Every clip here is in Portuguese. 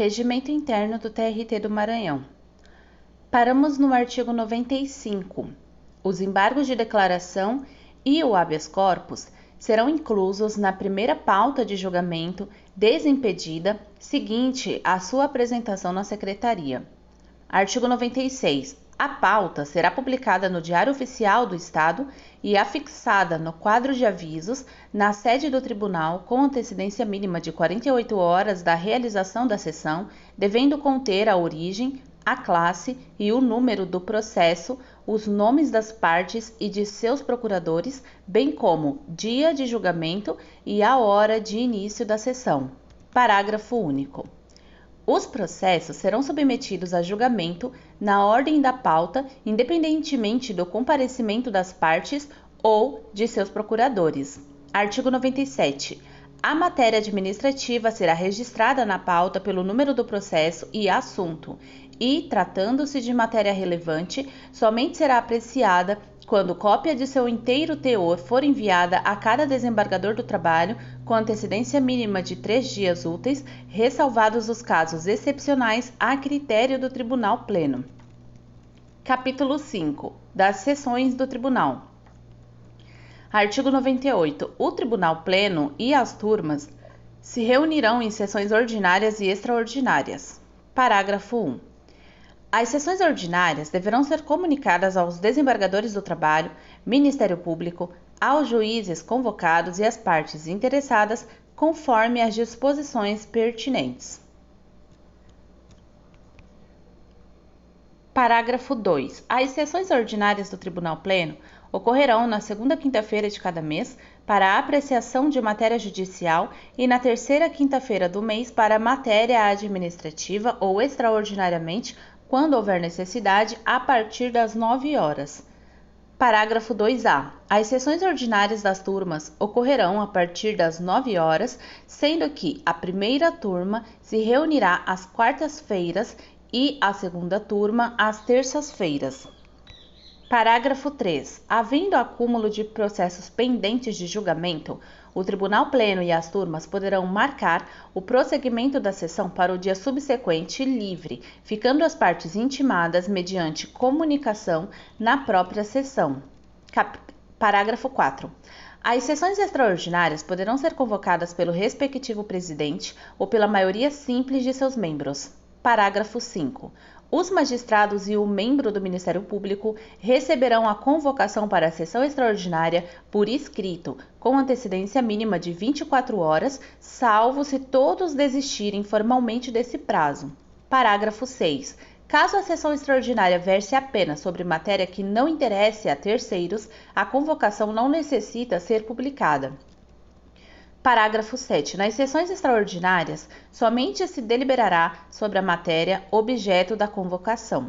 Regimento Interno do TRT do Maranhão. Paramos no artigo 95. Os embargos de declaração e o habeas corpus serão inclusos na primeira pauta de julgamento desimpedida seguinte à sua apresentação na Secretaria. Artigo 96. A pauta será publicada no Diário Oficial do Estado e afixada no quadro de avisos na sede do Tribunal com antecedência mínima de 48 horas da realização da sessão, devendo conter a origem, a classe e o número do processo, os nomes das partes e de seus procuradores, bem como dia de julgamento e a hora de início da sessão. Parágrafo único. Os processos serão submetidos a julgamento na ordem da pauta, independentemente do comparecimento das partes ou de seus procuradores. Artigo 97. A matéria administrativa será registrada na pauta pelo número do processo e assunto, e, tratando-se de matéria relevante, somente será apreciada quando cópia de seu inteiro teor for enviada a cada desembargador do trabalho com antecedência mínima de 3 dias úteis, ressalvados os casos excepcionais a critério do Tribunal Pleno. Capítulo 5. Das sessões do Tribunal. Artigo 98. O Tribunal Pleno e as turmas se reunirão em sessões ordinárias e extraordinárias. Parágrafo 1. As sessões ordinárias deverão ser comunicadas aos desembargadores do trabalho, Ministério Público, aos juízes convocados e às partes interessadas, conforme as disposições pertinentes. Parágrafo 2. As sessões ordinárias do Tribunal Pleno ocorrerão na segunda quinta-feira de cada mês para a apreciação de matéria judicial e na terceira quinta-feira do mês para matéria administrativa ou extraordinariamente, quando houver necessidade, a partir das 9 horas. Parágrafo 2A. As sessões ordinárias das turmas ocorrerão a partir das 9 horas, sendo que a primeira turma se reunirá às quartas-feiras e a segunda turma às terças-feiras. Parágrafo 3. Havendo acúmulo de processos pendentes de julgamento, o Tribunal Pleno e as turmas poderão marcar o prosseguimento da sessão para o dia subsequente livre, ficando as partes intimadas mediante comunicação na própria sessão. Parágrafo 4. As sessões extraordinárias poderão ser convocadas pelo respectivo presidente ou pela maioria simples de seus membros. Parágrafo 5. Os magistrados e o membro do Ministério Público receberão a convocação para a sessão extraordinária por escrito, com antecedência mínima de 24 horas, salvo se todos desistirem formalmente desse prazo. Parágrafo 6. Caso a sessão extraordinária verse apenas sobre matéria que não interesse a terceiros, a convocação não necessita ser publicada. Parágrafo 7. Nas sessões extraordinárias, somente se deliberará sobre a matéria objeto da convocação.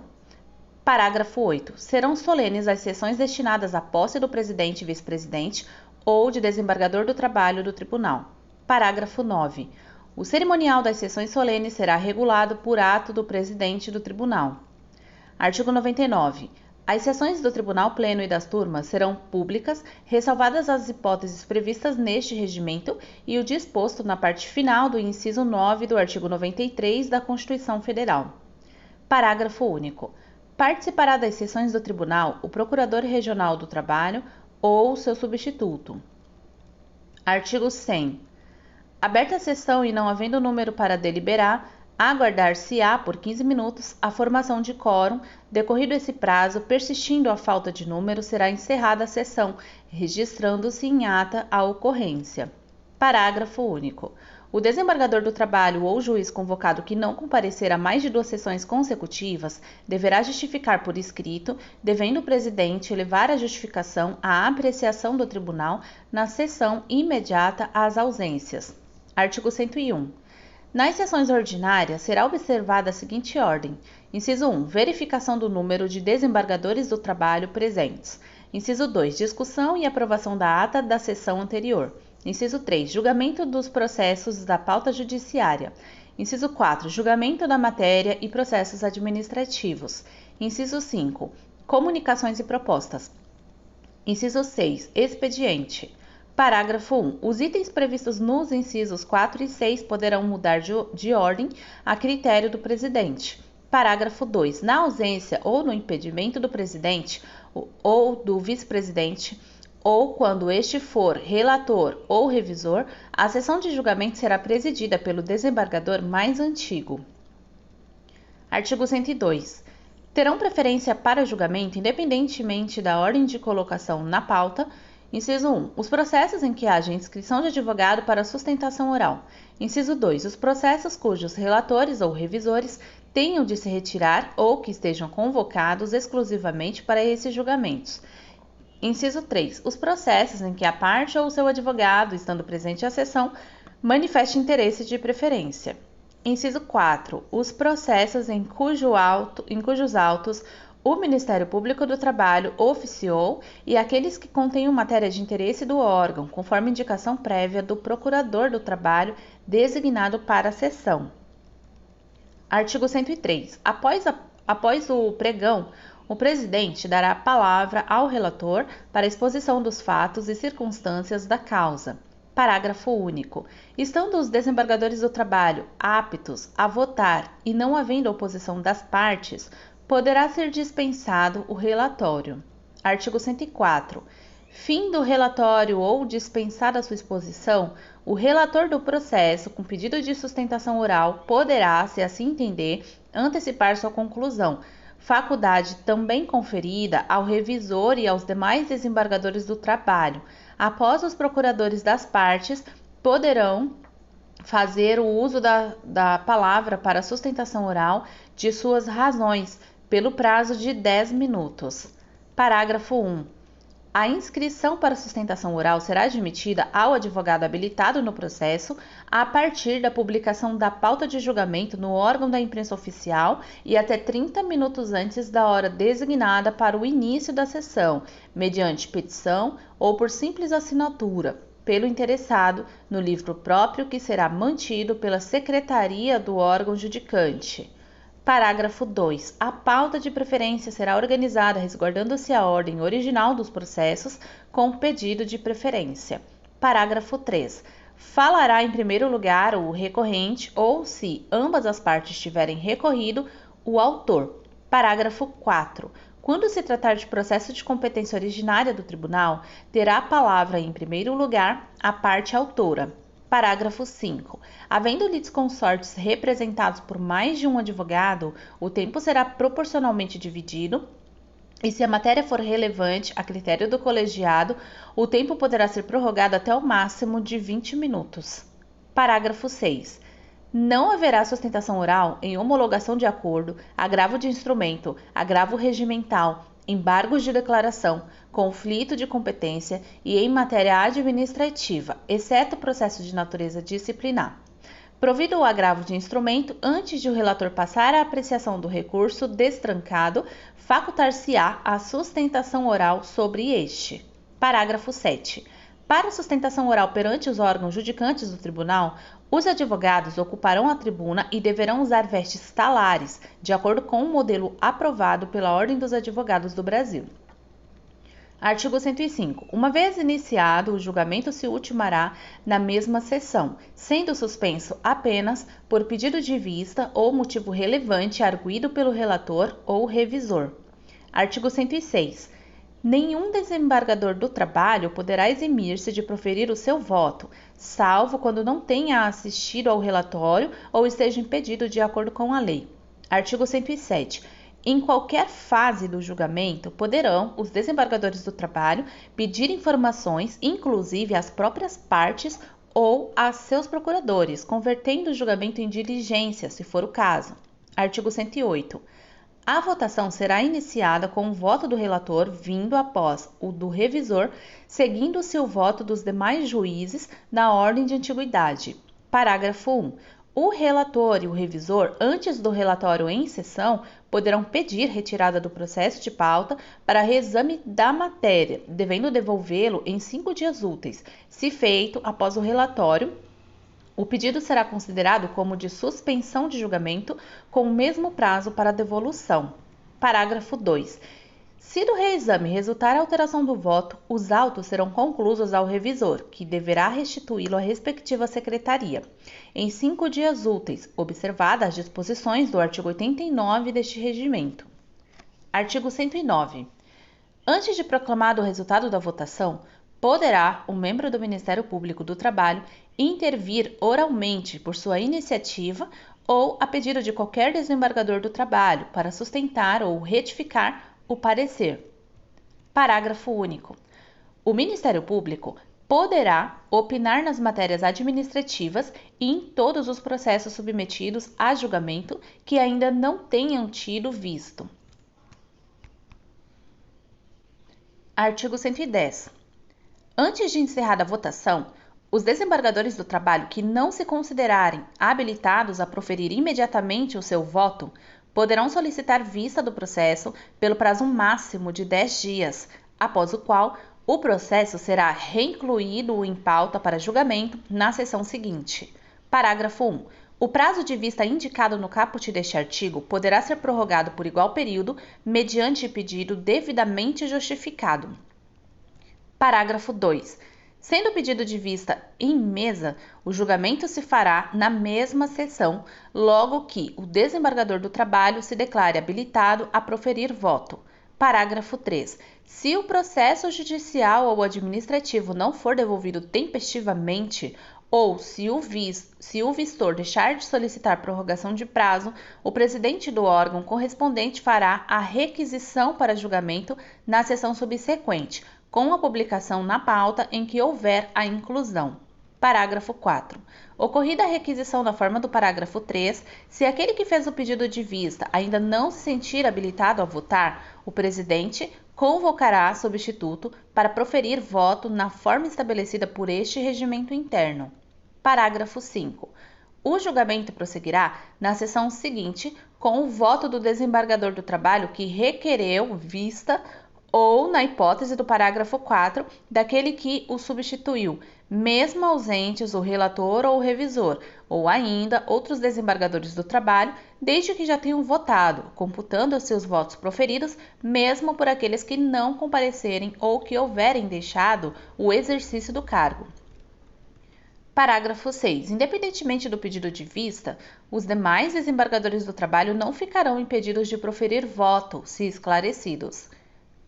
Parágrafo 8. Serão solenes as sessões destinadas à posse do presidente e vice-presidente ou de desembargador do trabalho do tribunal. Parágrafo 9. O cerimonial das sessões solenes será regulado por ato do presidente do tribunal. Artigo 99. As sessões do Tribunal Pleno e das turmas serão públicas, ressalvadas as hipóteses previstas neste regimento e o disposto na parte final do inciso 9 do artigo 93 da Constituição Federal. Parágrafo único. Participará das sessões do Tribunal o Procurador Regional do Trabalho ou seu substituto. Artigo 100. Aberta a sessão e não havendo número para deliberar, aguardar-se-á por 15 minutos a formação de quórum. Decorrido esse prazo, persistindo a falta de número, será encerrada a sessão, registrando-se em ata a ocorrência. Parágrafo único. O desembargador do trabalho ou juiz convocado que não comparecer a mais de 2 sessões consecutivas deverá justificar por escrito, devendo o presidente levar a justificação à apreciação do tribunal na sessão imediata às ausências. Artigo 101. Nas sessões ordinárias, será observada a seguinte ordem. Inciso 1. Verificação do número de desembargadores do trabalho presentes. Inciso 2. Discussão e aprovação da ata da sessão anterior. Inciso 3. Julgamento dos processos da pauta judiciária. Inciso 4. Julgamento da matéria e processos administrativos. Inciso 5. Comunicações e propostas. Inciso 6. Expediente. Parágrafo 1. Os itens previstos nos incisos 4 e 6 poderão mudar de ordem a critério do presidente. Parágrafo 2. Na ausência ou no impedimento do presidente ou do vice-presidente, ou quando este for relator ou revisor, a sessão de julgamento será presidida pelo desembargador mais antigo. Artigo 102. Terão preferência para julgamento, independentemente da ordem de colocação na pauta. Inciso 1. Os processos em que haja inscrição de advogado para sustentação oral. Inciso 2. Os processos cujos relatores ou revisores tenham de se retirar ou que estejam convocados exclusivamente para esses julgamentos. Inciso 3. Os processos em que a parte ou seu advogado, estando presente à sessão, manifeste interesse de preferência. Inciso 4. Os processos em cujos autos o Ministério Público do Trabalho oficiou e aqueles que contenham matéria de interesse do órgão, conforme indicação prévia do Procurador do Trabalho designado para a sessão. Artigo 103. Após o pregão, o presidente dará a palavra ao relator para exposição dos fatos e circunstâncias da causa. Parágrafo único. Estando os desembargadores do trabalho aptos a votar e não havendo oposição das partes, poderá ser dispensado o relatório. Artigo 104. Fim do relatório ou dispensada a sua exposição, o relator do processo, com pedido de sustentação oral, poderá, se assim entender, antecipar sua conclusão, faculdade também conferida ao revisor e aos demais desembargadores do trabalho. Após os procuradores das partes, poderão fazer o uso da palavra para sustentação oral de suas razões, pelo prazo de 10 minutos. Parágrafo 1. A inscrição para sustentação oral será admitida ao advogado habilitado no processo a partir da publicação da pauta de julgamento no órgão da imprensa oficial e até 30 minutos antes da hora designada para o início da sessão, mediante petição ou por simples assinatura, pelo interessado, no livro próprio que será mantido pela secretaria do órgão judicante. Parágrafo 2. A pauta de preferência será organizada resguardando-se a ordem original dos processos com pedido de preferência. Parágrafo 3. Falará em primeiro lugar o recorrente ou, se ambas as partes tiverem recorrido, o autor. Parágrafo 4. Quando se tratar de processo de competência originária do tribunal, terá a palavra em primeiro lugar a parte autora. Parágrafo 5. Havendo litisconsortes representados por mais de um advogado, o tempo será proporcionalmente dividido e, se a matéria for relevante a critério do colegiado, o tempo poderá ser prorrogado até o máximo de 20 minutos. Parágrafo 6. Não haverá sustentação oral em homologação de acordo, agravo de instrumento, agravo regimental, embargos de declaração, conflito de competência e em matéria administrativa, exceto processo de natureza disciplinar. Provido o agravo de instrumento, antes de o relator passar à apreciação do recurso destrancado, facultar-se-á a sustentação oral sobre este. Parágrafo 7. Para a sustentação oral perante os órgãos judicantes do tribunal, os advogados ocuparão a tribuna e deverão usar vestes talares, de acordo com o modelo aprovado pela Ordem dos Advogados do Brasil. Artigo 105. Uma vez iniciado, o julgamento se ultimará na mesma sessão, sendo suspenso apenas por pedido de vista ou motivo relevante arguido pelo relator ou revisor. Artigo 106. Nenhum desembargador do trabalho poderá eximir-se de proferir o seu voto, salvo quando não tenha assistido ao relatório ou esteja impedido de acordo com a lei. Artigo 107. Em qualquer fase do julgamento, poderão os desembargadores do trabalho pedir informações, inclusive às próprias partes ou a seus procuradores, convertendo o julgamento em diligência, se for o caso. Artigo 108. A votação será iniciada com o voto do relator vindo após o do revisor, seguindo-se o voto dos demais juízes na ordem de antiguidade. Parágrafo 1. O relator e o revisor, antes do relatório em sessão, poderão pedir retirada do processo de pauta para reexame da matéria, devendo devolvê-lo em 5 dias úteis. Se feito após o relatório, o pedido será considerado como de suspensão de julgamento com o mesmo prazo para devolução. Parágrafo 2. Se do reexame resultar alteração do voto, os autos serão conclusos ao revisor, que deverá restituí-lo à respectiva secretaria, em 5 dias úteis, observadas as disposições do artigo 89 deste regimento. Artigo 109. Antes de proclamado o resultado da votação, poderá o membro do Ministério Público do Trabalho intervir oralmente por sua iniciativa ou a pedido de qualquer desembargador do trabalho para sustentar ou retificar o parecer. Parágrafo único. O Ministério Público poderá opinar nas matérias administrativas e em todos os processos submetidos a julgamento que ainda não tenham tido visto. Artigo 110. Antes de encerrada a votação, os desembargadores do trabalho que não se considerarem habilitados a proferir imediatamente o seu voto poderão solicitar vista do processo pelo prazo máximo de 10 dias, após o qual o processo será reincluído em pauta para julgamento na sessão seguinte. Parágrafo 1. O prazo de vista indicado no caput deste artigo poderá ser prorrogado por igual período, mediante pedido devidamente justificado. Parágrafo 2. Sendo o pedido de vista em mesa, o julgamento se fará na mesma sessão, logo que o desembargador do trabalho se declare habilitado a proferir voto. Parágrafo 3. Se o processo judicial ou administrativo não for devolvido tempestivamente, ou se o vistor deixar de solicitar prorrogação de prazo, o presidente do órgão correspondente fará a requisição para julgamento na sessão subsequente, com a publicação na pauta em que houver a inclusão. Parágrafo 4. Ocorrida a requisição na forma do parágrafo 3, se aquele que fez o pedido de vista ainda não se sentir habilitado a votar, o presidente convocará substituto para proferir voto na forma estabelecida por este regimento interno. Parágrafo 5. O julgamento prosseguirá na sessão seguinte com o voto do desembargador do trabalho que requereu vista ou, na hipótese do parágrafo 4, daquele que o substituiu, mesmo ausentes o relator ou o revisor, ou ainda outros desembargadores do trabalho, desde que já tenham votado, computando os seus votos proferidos, mesmo por aqueles que não comparecerem ou que houverem deixado o exercício do cargo. Parágrafo 6. Independentemente do pedido de vista, os demais desembargadores do trabalho não ficarão impedidos de proferir voto, se esclarecidos.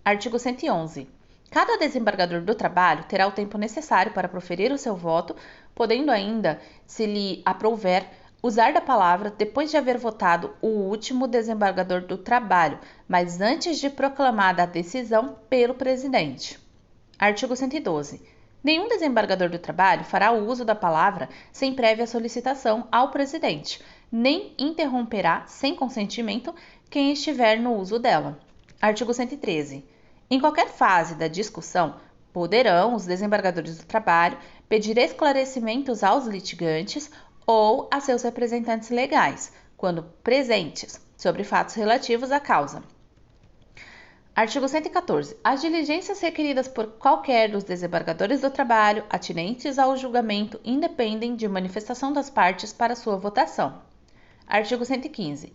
Artigo 111. Cada desembargador do trabalho terá o tempo necessário para proferir o seu voto, podendo ainda, se lhe aprouver, usar da palavra depois de haver votado o último desembargador do trabalho, mas antes de proclamada a decisão pelo presidente. Artigo 112. Nenhum desembargador do trabalho fará uso da palavra sem prévia solicitação ao presidente, nem interromperá sem consentimento quem estiver no uso dela. Artigo 113. Em qualquer fase da discussão, poderão os desembargadores do trabalho pedir esclarecimentos aos litigantes ou a seus representantes legais, quando presentes, sobre fatos relativos à causa. Artigo 114. As diligências requeridas por qualquer dos desembargadores do trabalho atinentes ao julgamento independem de manifestação das partes para sua votação. Artigo 115.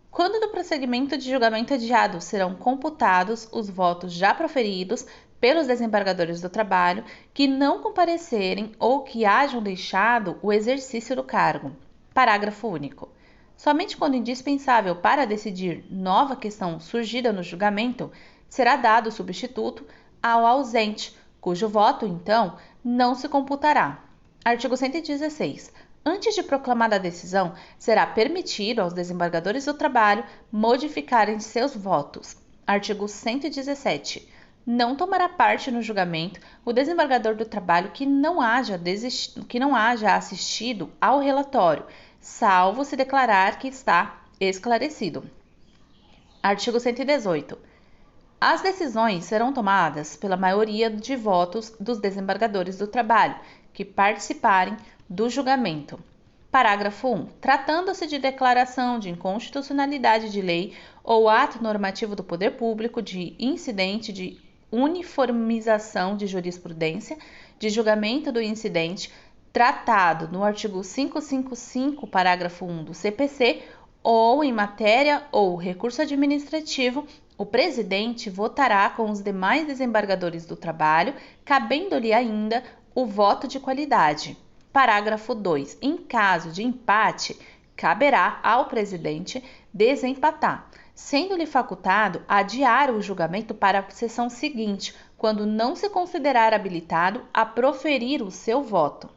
Quando do prosseguimento de julgamento adiado serão computados os votos já proferidos pelos desembargadores do trabalho que não comparecerem ou que hajam deixado o exercício do cargo. Parágrafo único. Somente quando indispensável para decidir nova questão surgida no julgamento, será dado substituto ao ausente, cujo voto, então, não se computará. Artigo 116. Antes de proclamada a decisão, será permitido aos desembargadores do trabalho modificarem seus votos. Artigo 117. Não tomará parte no julgamento o desembargador do trabalho que não haja assistido ao relatório, salvo se declarar que está esclarecido. Artigo 118. As decisões serão tomadas pela maioria de votos dos desembargadores do trabalho que participarem do julgamento. Parágrafo 1. Tratando-se de declaração de inconstitucionalidade de lei ou ato normativo do poder público, de incidente de uniformização de jurisprudência, de julgamento do incidente, tratado no artigo 555, parágrafo 1 do CPC, ou em matéria ou recurso administrativo, O presidente votará com os demais desembargadores do trabalho, cabendo-lhe ainda o voto de qualidade. Parágrafo 2. Em caso de empate, caberá ao presidente desempatar, sendo-lhe facultado adiar o julgamento para a sessão seguinte, quando não se considerar habilitado a proferir o seu voto.